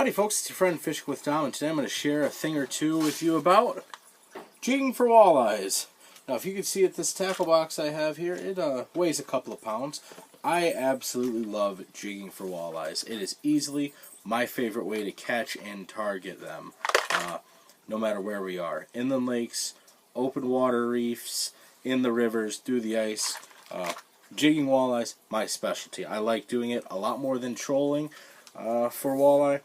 Howdy folks, it's your friend Fishing with Tom, and today I'm going to share a thing or two with you about jigging for walleyes. Now if you can see it, this tackle box I have here, it weighs a couple of pounds. I absolutely love jigging for walleyes. It is easily my favorite way to catch and target them, no matter where we are. Inland lakes, open water reefs, in the rivers, through the ice. Jigging walleyes, my specialty. I like doing it a lot more than trolling for walleye.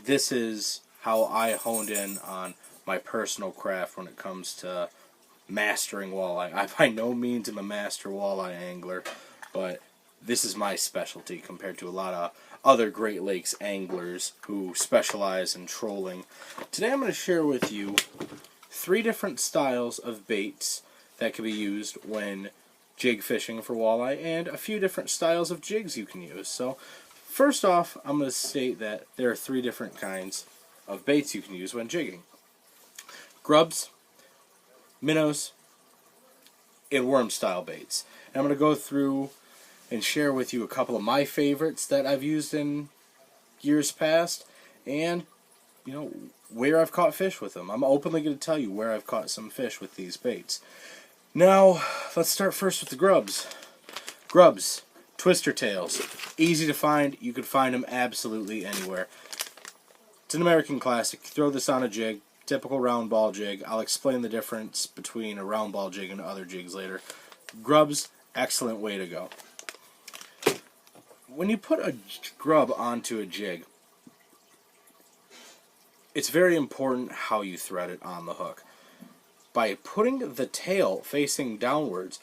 This is how I honed in on my personal craft when it comes to mastering walleye. I by no means am a master walleye angler, but this is my specialty compared to a lot of other Great Lakes anglers who specialize in trolling. Today I'm going to share with you 3 different styles of baits that can be used when jig fishing for walleye, and a few different styles of jigs you can use. So first off, I'm going to state that there are 3 different kinds of baits you can use when jigging: grubs, minnows, and worm style baits. And I'm going to go through and share with you a couple of my favorites that I've used in years past, and where I've caught fish with them. I'm openly going to tell you where I've caught some fish with these baits. Now, let's start first with the grubs. Grubs, twister tails, easy to find. You can find them absolutely anywhere. It's an American classic. Throw this on a jig, typical round ball jig. I'll explain the difference between a round ball jig and other jigs later. Grubs, excellent way to go. When you put a grub onto a jig, it's very important how you thread it on the hook. By putting the tail facing downwards,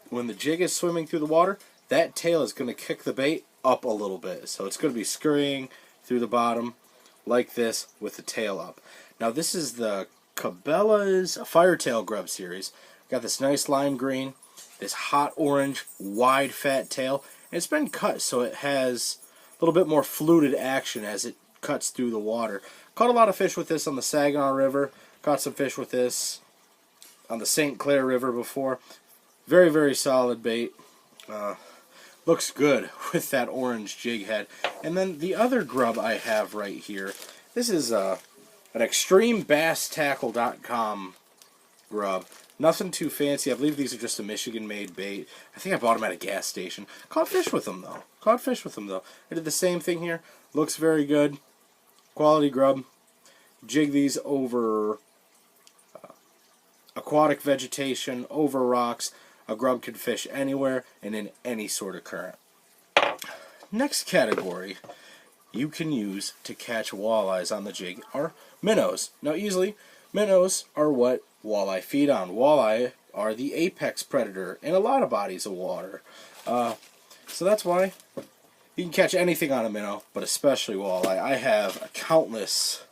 when the jig is swimming through the water, that tail is going to kick the bait up a little bit. So it's going to be scurrying through the bottom like this with the tail up. Now this is the Cabela's Firetail Grub series. Got this nice lime green, this hot orange, wide fat tail, and it's been cut so it has a little bit more fluted action as it cuts through the water. Caught a lot of fish with this on the Saginaw River. Caught some fish with this on the St. Clair River before. Very, very solid bait. Looks good with that orange jig head. And then the other grub I have right here, this is an ExtremeBassTackle.com grub. Nothing too fancy. I believe these are just a Michigan-made bait. I think I bought them at a gas station. Caught fish with them, though. I did the same thing here. Looks very good. Quality grub. Jig these over aquatic vegetation, over rocks. A grub can fish anywhere and in any sort of current. Next category you can use to catch walleyes on the jig are minnows. Now easily, minnows are what walleye feed on. Walleye are the apex predator in a lot of bodies of water. So that's why you can catch anything on a minnow, but especially walleye. I have a countless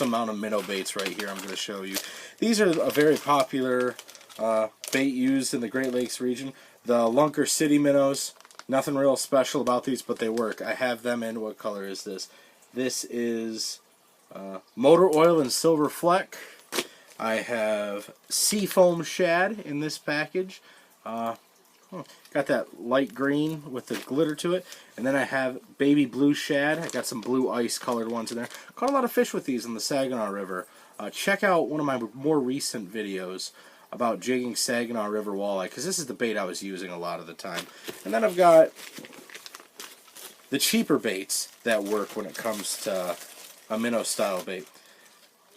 amount of minnow baits right here I'm going to show you. These are a very popular bait used in the Great Lakes region. The Lunker City minnows. Nothing real special about these, but they work. I have them in, what color is this? This is motor oil and silver fleck. I have seafoam shad in this package. Got that light green with the glitter to it. And then I have baby blue shad. I got some blue ice colored ones in there. Caught a lot of fish with these in the Saginaw River. Check out one of my more recent videos about jigging Saginaw River walleye, because this is the bait I was using a lot of the time. And then I've got the cheaper baits that work when it comes to a minnow style bait.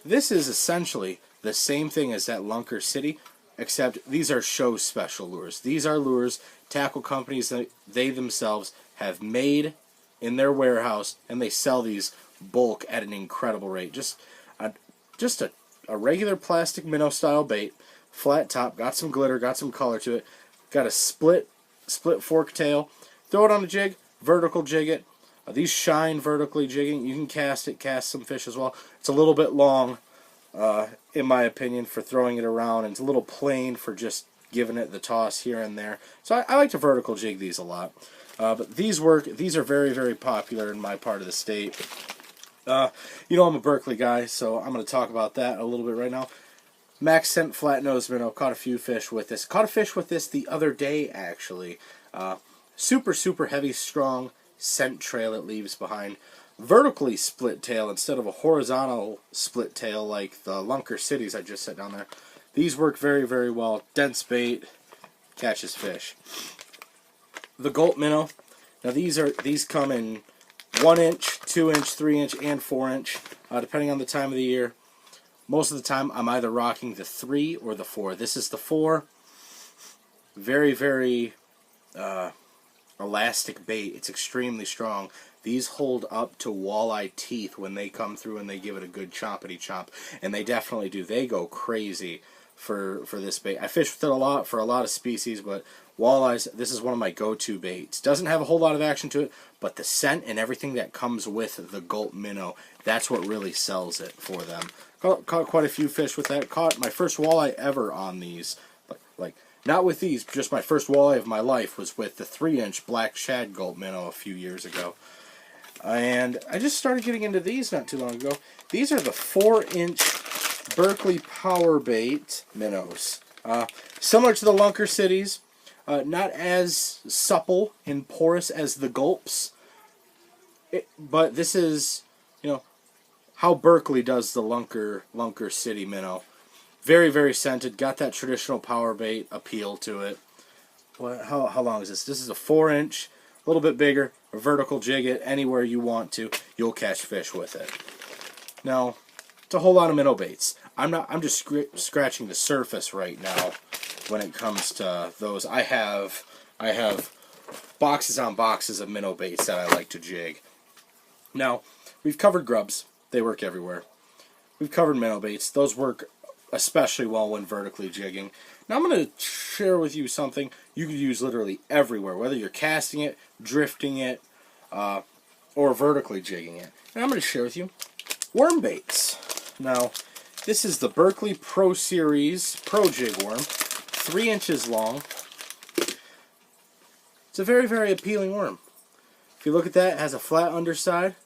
This is essentially the same thing as that Lunker City, except these are show special lures. These are lures tackle companies that they themselves have made in their warehouse, and they sell these bulk at an incredible rate. Just a regular plastic minnow style bait, flat top, got some glitter, got some color to it, got a split fork tail. Throw it on a jig, vertical jig it. These shine vertically jigging. You can cast some fish as well. It's a little bit long, in my opinion, for throwing it around, and it's a little plain for just giving it the toss here and there. So I like to vertical jig these a lot. But these work. These are very, very popular in my part of the state. I'm a Berkeley guy, so I'm going to talk about that a little bit right now. Max scent flat nose minnow. Caught a few fish with this. Caught a fish with this the other day, actually. Super, super heavy, strong scent trail it leaves behind. vertically split tail instead of a horizontal split tail like the Lunker Cities I just set down there. These work very, very well. Dense bait, catches fish. The Gulp Minnow. Now these come in 1 inch, 2 inch, 3 inch, and 4 inch, depending on the time of the year. Most of the time, I'm either rocking the 3 or the 4. This is the 4. Very, very elastic bait. It's extremely strong. These hold up to walleye teeth when they come through and they give it a good chompity chomp, and they definitely do. They go crazy for this bait. I fish with it a lot for a lot of species, but walleyes, this is one of my go-to baits. Doesn't have a whole lot of action to it, but the scent and everything that comes with the Gulp Minnow, that's what really sells it for them. Caught quite a few fish with that. Caught my first walleye ever on these. Like not with these, just my first walleye of my life was with the 3-inch black shad Gulp Minnow a few years ago. And I just started getting into these not too long ago. These are the 4-inch Berkeley Power Bait minnows. Similar to the Lunker Cities, not as supple and porous as the Gulps, but this is, how Berkeley does the Lunker City minnow. Very, very scented. Got that traditional power bait appeal to it. How long is this? This is a 4-inch, a little bit bigger. A vertical jig it anywhere you want to. You'll catch fish with it. Now, it's a whole lot of minnow baits. I'm just scratching the surface right now when it comes to those. I have boxes on boxes of minnow baits that I like to jig. Now, we've covered grubs. They work everywhere. We've covered minnow baits. Those work especially well when vertically jigging. Now I'm going to share with you something you can use literally everywhere, whether you're casting it, drifting it, or vertically jigging it. And I'm going to share with you worm baits. Now, this is the Berkeley Pro Series Pro Jig Worm, 3 inches long. It's a very, very appealing worm. If you look at that, it has a flat underside,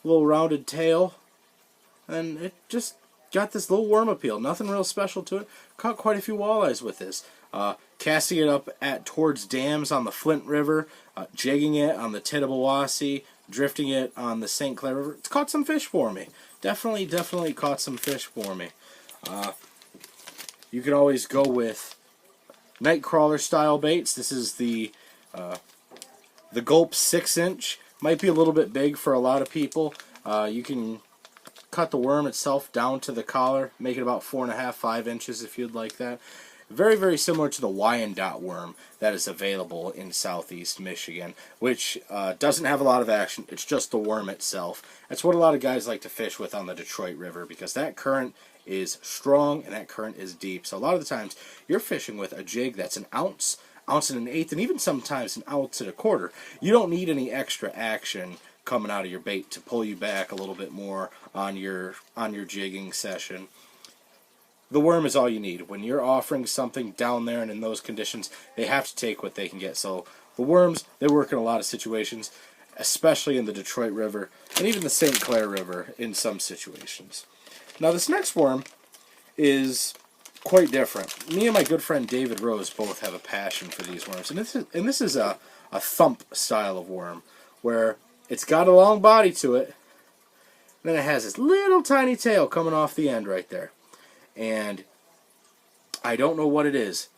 a little rounded tail, and it just got this little worm appeal. Nothing real special to it. Caught quite a few walleyes with this. Casting it up towards dams on the Flint River, jigging it on the Tittabawassee, drifting it on the St. Clair River. It's caught some fish for me. Definitely caught some fish for me. You can always go with Nightcrawler style baits. This is the Gulp 6-inch. Might be a little bit big for a lot of people. You can cut the worm itself down to the collar, make it about 4.5, 5 inches if you'd like that. Very, very similar to the Wyandotte worm that is available in southeast Michigan, which doesn't have a lot of action. It's just the worm itself. That's what a lot of guys like to fish with on the Detroit River, because that current is strong and that current is deep. So a lot of the times you're fishing with a jig that's an ounce, ounce and an eighth, and even sometimes an ounce and a quarter. You don't need any extra action coming out of your bait to pull you back a little bit more on your jigging session. The worm is all you need. When you're offering something down there and in those conditions, they have to take what they can get. So the worms, they work in a lot of situations, especially in the Detroit River and even the St. Clair River in some situations. Now this next worm is quite different. Me and my good friend David Rose both have a passion for these worms. And this is a thump style of worm where it's got a long body to it, and then it has this little tiny tail coming off the end right there. And I don't know what it is.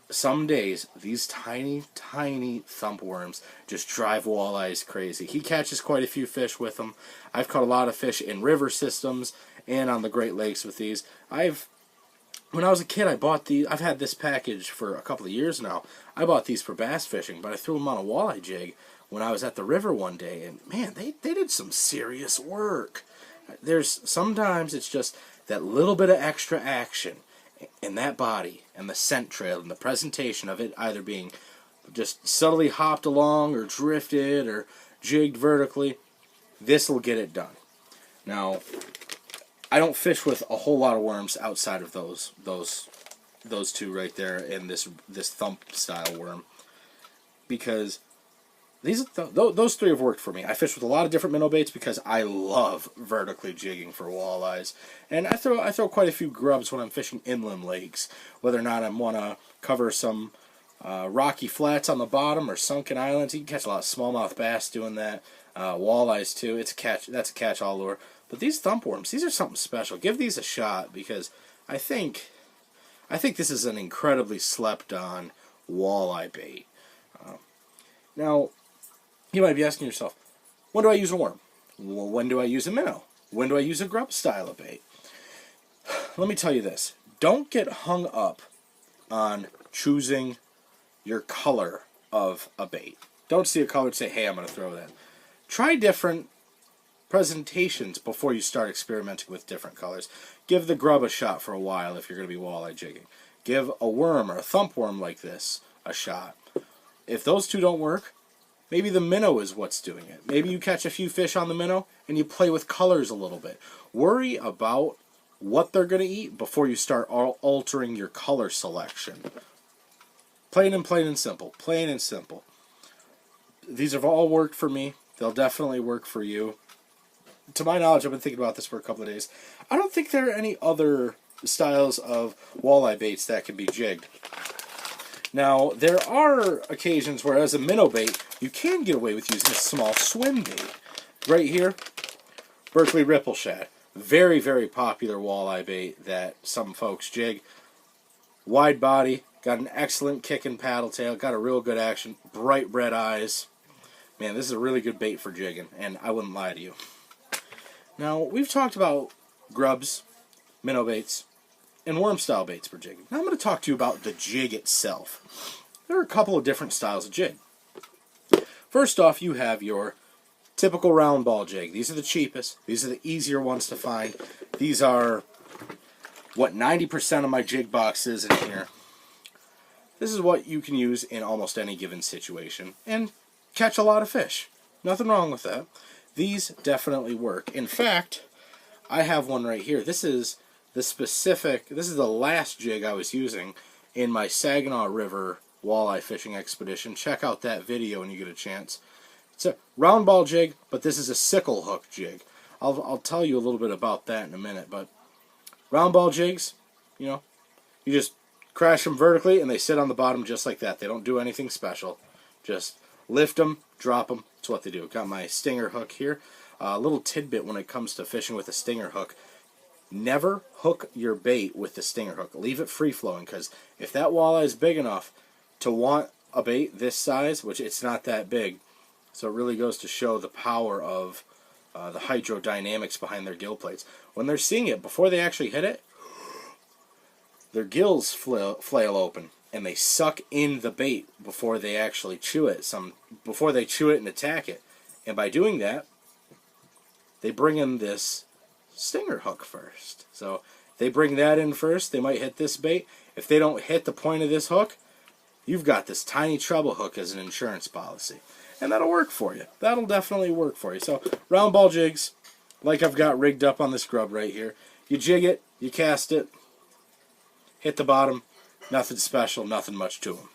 Some days, these tiny, tiny thump worms just drive walleyes crazy. He catches quite a few fish with them. I've caught a lot of fish in river systems and on the Great Lakes with these. When I was a kid, I bought these. I've had this package for a couple of years now. I bought these for bass fishing, but I threw them on a walleye jig when I was at the river one day, and man, they did some serious work. Sometimes it's just that little bit of extra action in that body and the scent trail and the presentation of it either being just subtly hopped along or drifted or jigged vertically. This will get it done. Now, I don't fish with a whole lot of worms outside of those two right there and this thump style worm, because those three have worked for me. I fish with a lot of different minnow baits because I love vertically jigging for walleyes, and I throw quite a few grubs when I'm fishing inland lakes, whether or not I want to cover some rocky flats on the bottom or sunken islands. You can catch a lot of smallmouth bass doing that. Walleyes too. It's a catch. That's a catch-all lure. But these thumpworms, these are something special. Give these a shot because I think this is an incredibly slept-on walleye bait. Now, you might be asking yourself, when do I use a worm? When do I use a minnow? When do I use a grub style of bait? Let me tell you this. Don't get hung up on choosing your color of a bait. Don't see a color and say, hey, I'm going to throw that. Try different presentations before you start experimenting with different colors. Give the grub a shot for a while if you're going to be walleye jigging. Give a worm or a thumpworm like this a shot. If those two don't work, maybe the minnow is what's doing it. Maybe you catch a few fish on the minnow and you play with colors a little bit. Worry about what they're going to eat before you start altering your color selection. Plain and simple. Plain and simple. These have all worked for me. They'll definitely work for you. To my knowledge, I've been thinking about this for a couple of days. I don't think there are any other styles of walleye baits that can be jigged. Now, there are occasions where as a minnow bait, you can get away with using a small swim bait. Right here, Berkeley Ripple Shad. Very, very popular walleye bait that some folks jig. Wide body, got an excellent kick and paddle tail, got a real good action, bright red eyes. Man, this is a really good bait for jigging, and I wouldn't lie to you. Now, we've talked about grubs, minnow baits, and worm-style baits for jigging. Now I'm going to talk to you about the jig itself. There are a couple of different styles of jig. First off, you have your typical round ball jig. These are the cheapest. These are the easier ones to find. These are what 90% of my jig box is in here. This is what you can use in almost any given situation and catch a lot of fish. Nothing wrong with that. These definitely work. In fact, I have one right here. This is the last jig I was using in my Saginaw River walleye fishing expedition. Check out that video when you get a chance. It's a round ball jig, but this is a sickle hook jig. I'll tell you a little bit about that in a minute. But round ball jigs, you just crash them vertically and they sit on the bottom just like that. They don't do anything special. Just lift them, drop them. That's what they do. Got my stinger hook here. A little tidbit when it comes to fishing with a stinger hook. Never hook your bait with the stinger hook. Leave it free flowing, because if that walleye is big enough to want a bait this size, which it's not that big, so it really goes to show the power of the hydrodynamics behind their gill plates. When they're seeing it, before they actually hit it, their gills flail open and they suck in the bait before they actually chew it. Before they chew it and attack it, and by doing that, they bring in this stinger hook first. So they bring that in first. They might hit this bait. If they don't hit the point of this hook, you've got this tiny treble hook as an insurance policy. And that'll work for you. That'll definitely work for you. So round ball jigs, like I've got rigged up on this grub right here. You jig it, you cast it, hit the bottom, nothing special, nothing much to them.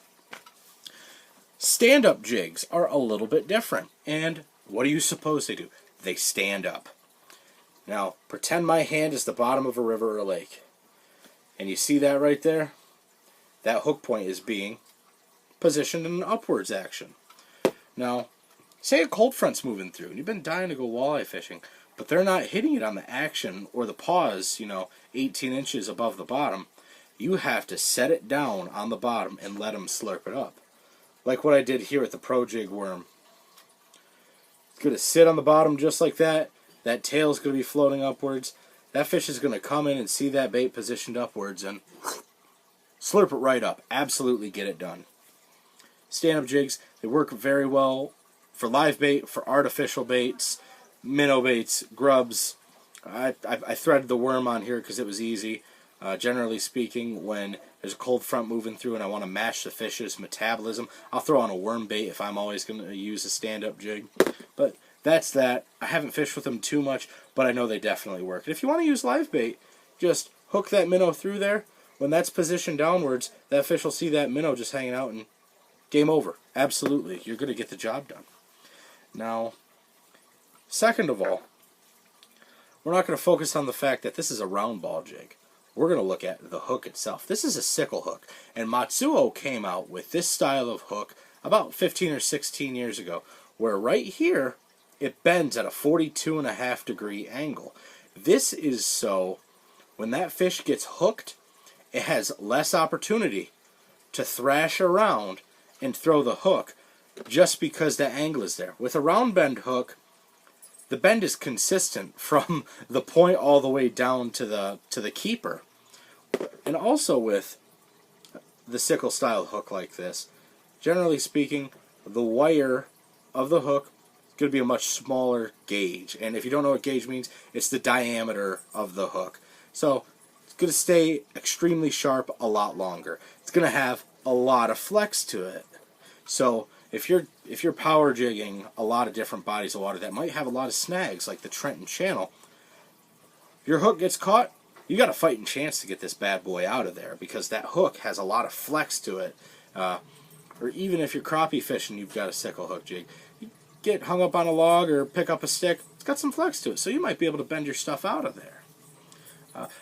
Stand-up jigs are a little bit different. And what do you suppose they do? They stand up. Now, pretend my hand is the bottom of a river or a lake. And you see that right there? That hook point is being positioned in an upwards action. Now, say a cold front's moving through, and you've been dying to go walleye fishing, but they're not hitting it on the action or the pause, 18 inches above the bottom. You have to set it down on the bottom and let them slurp it up. Like what I did here with the Pro Jig worm. It's going to sit on the bottom just like that. That tail's going to be floating upwards. That fish is going to come in and see that bait positioned upwards and slurp it right up. Absolutely get it done. Stand-up jigs, they work very well for live bait, for artificial baits, minnow baits, grubs. I threaded the worm on here because it was easy. Generally speaking, when there's a cold front moving through and I want to match the fish's metabolism, I'll throw on a worm bait if I'm always going to use a stand-up jig. But that's that. I haven't fished with them too much, but I know they definitely work. And if you want to use live bait, just hook that minnow through there. When that's positioned downwards, that fish will see that minnow just hanging out and game over. Absolutely. You're going to get the job done. Now, second of all, we're not going to focus on the fact that this is a round ball jig. We're going to look at the hook itself. This is a sickle hook, and Matsuo came out with this style of hook about 15 or 16 years ago, where right here it bends at a 42.5-degree angle. This is so when that fish gets hooked, it has less opportunity to thrash around and throw the hook just because the angle is there. With a round bend hook, the bend is consistent from the point all the way down to the keeper. And also with the sickle style hook like this, generally speaking, the wire of the hook is going to be a much smaller gauge. And if you don't know what gauge means, it's the diameter of the hook. So it's going to stay extremely sharp a lot longer. It's going to have a lot of flex to it. So if you're power jigging a lot of different bodies of water that might have a lot of snags, like the Trenton Channel, your hook gets caught, you got a fighting chance to get this bad boy out of there because that hook has a lot of flex to it. Or even if you're crappie fishing, you've got a sickle hook jig, you get hung up on a log or pick up a stick, it's got some flex to it, so you might be able to bend your stuff out of there.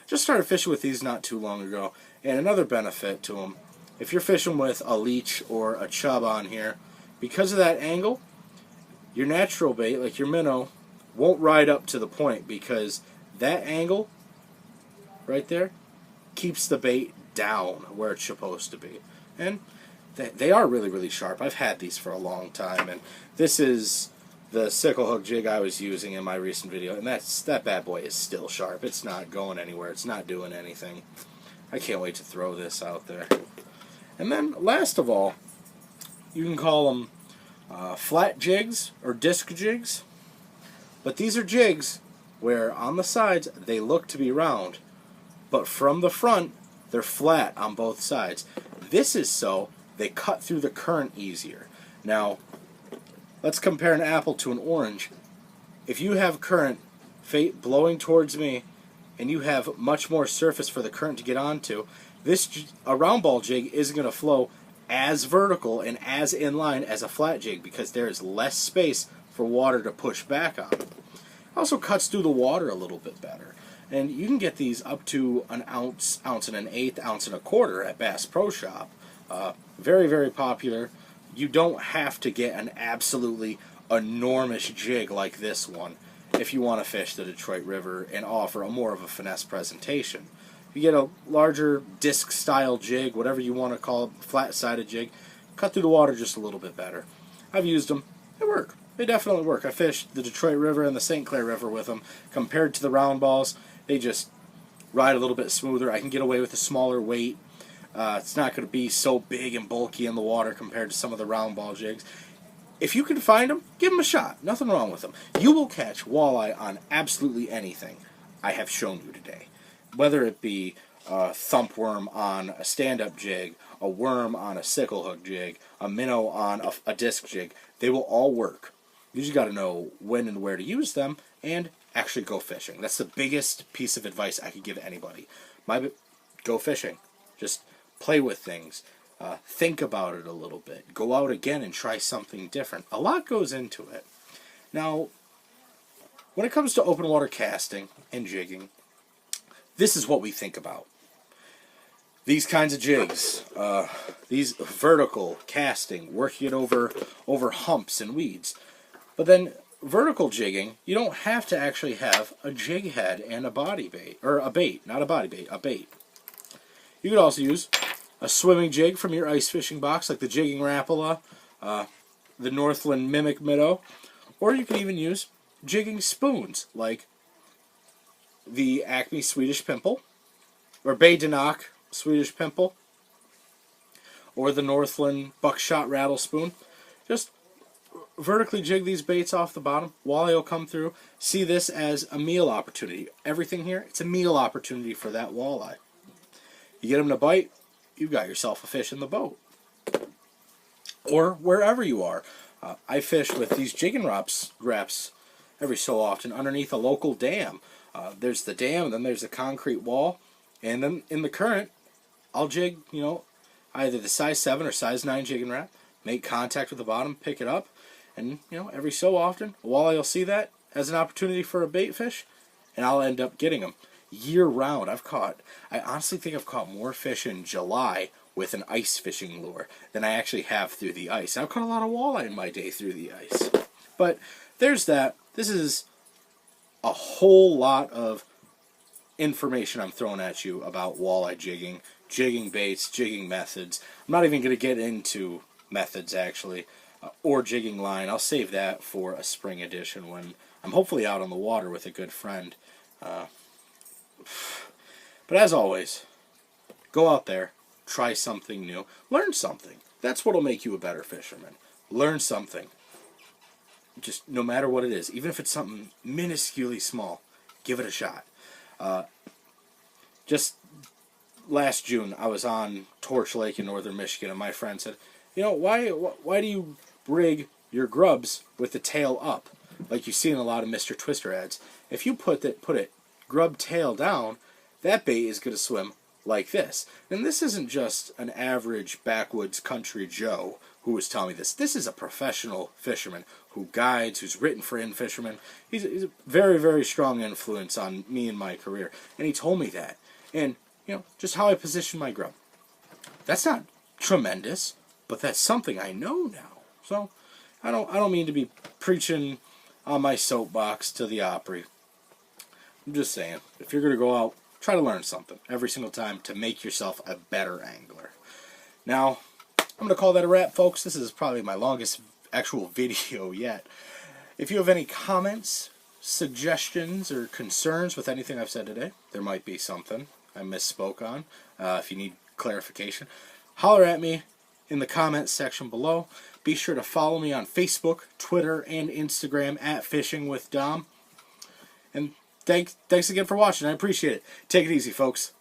Just started fishing with these not too long ago, and another benefit to them, if you're fishing with a leech or a chub on here, because of that angle, your natural bait, like your minnow, won't ride up to the point because that angle right there keeps the bait down where it's supposed to be. And they are really, really sharp. I've had these for a long time, and this is the sickle hook jig I was using in my recent video, and that bad boy is still sharp. It's not going anywhere. It's not doing anything. I can't wait to throw this out there. And then, last of all, you can call them flat jigs or disc jigs, but these are jigs where on the sides they look to be round, but from the front they're flat on both sides. This is so they cut through the current easier. Now, let's compare an apple to an orange. If you have current blowing towards me and you have much more surface for the current to get onto, a round ball jig isn't going to flow as vertical and as in line as a flat jig because there is less space for water to push back on. It also cuts through the water a little bit better. And you can get these up to an ounce, ounce and an eighth, ounce and a quarter at Bass Pro Shop. Very, very popular. You don't have to get an absolutely enormous jig like this one if you want to fish the Detroit River and offer a more of a finesse presentation. You get a larger disc-style jig, whatever you want to call it, flat-sided jig, cut through the water just a little bit better. I've used them. They work. They definitely work. I fished the Detroit River and the St. Clair River with them. Compared to the round balls, they just ride a little bit smoother. I can get away with a smaller weight. It's not going to be so big and bulky in the water compared to some of the round ball jigs. If you can find them, give them a shot. Nothing wrong with them. You will catch walleye on absolutely anything I have shown you today. Whether it be a thump worm on a stand-up jig, a worm on a sickle hook jig, a minnow on a disc jig, they will all work. You just got to know when and where to use them and actually go fishing. That's the biggest piece of advice I could give anybody. Go fishing. Just play with things. Think about it a little bit. Go out again and try something different. A lot goes into it. Now, when it comes to open water casting and jigging, this is what we think about. These kinds of jigs, these vertical casting, working it over humps and weeds. But then vertical jigging, you don't have to actually have a jig head and a body bait, or a bait, not a body bait, a bait. You could also use a swimming jig from your ice fishing box, like the Jigging Rapala, the Northland Mimic Minnow, or you can even use jigging spoons, like the Acme Swedish Pimple, or Badenach Swedish Pimple, or the Northland Buckshot Rattle Spoon. Just vertically jig these baits off the bottom. Walleye will come through. See this as a meal opportunity. Everything here, it's a meal opportunity for that walleye. You get them to bite, you've got yourself a fish in the boat. Or wherever you are. I fish with these jigging wraps every so often underneath a local dam. There's the dam, and then there's a concrete wall, and then in the current, I'll jig, either the size 7 or size 9 jigging wrap, make contact with the bottom, pick it up, and, every so often, a walleye will see that as an opportunity for a bait fish, and I'll end up getting them. Year-round, I honestly think I've caught more fish in July with an ice fishing lure than I actually have through the ice. I've caught a lot of walleye in my day through the ice. But there's that. This is a whole lot of information I'm throwing at you about walleye jigging, jigging baits, jigging methods. I'm not even going to get into methods, actually, or jigging line. I'll save that for a spring edition when I'm hopefully out on the water with a good friend. But as always, go out there, try something new, learn something. That's what'll make you a better fisherman. Learn something. Just no matter what it is, even if it's something minusculely small, give it a shot. Just last June, I was on Torch Lake in northern Michigan, and my friend said, you know, why do you rig your grubs with the tail up, like you see in a lot of Mr. Twister ads? If you put it grub tail down, that bait is going to swim like this. And this isn't just an average backwoods country Joe who was telling me this. This is a professional fisherman who guides, who's written for in fishermen. He's a very, very strong influence on me and my career. And he told me that. And, you know, just how I position my grub. That's not tremendous, but that's something I know now. So, I don't mean to be preaching on my soapbox to the Opry. I'm just saying, if you're going to go out, try to learn something every single time to make yourself a better angler. Now, I'm going to call that a wrap, folks. This is probably my longest actual video yet. If you have any comments, suggestions, or concerns with anything I've said today, there might be something I misspoke on. If you need clarification, holler at me in the comments section below. Be sure to follow me on Facebook, Twitter, and Instagram at Fishing with Dom. And thanks again for watching. I appreciate it. Take it easy, folks.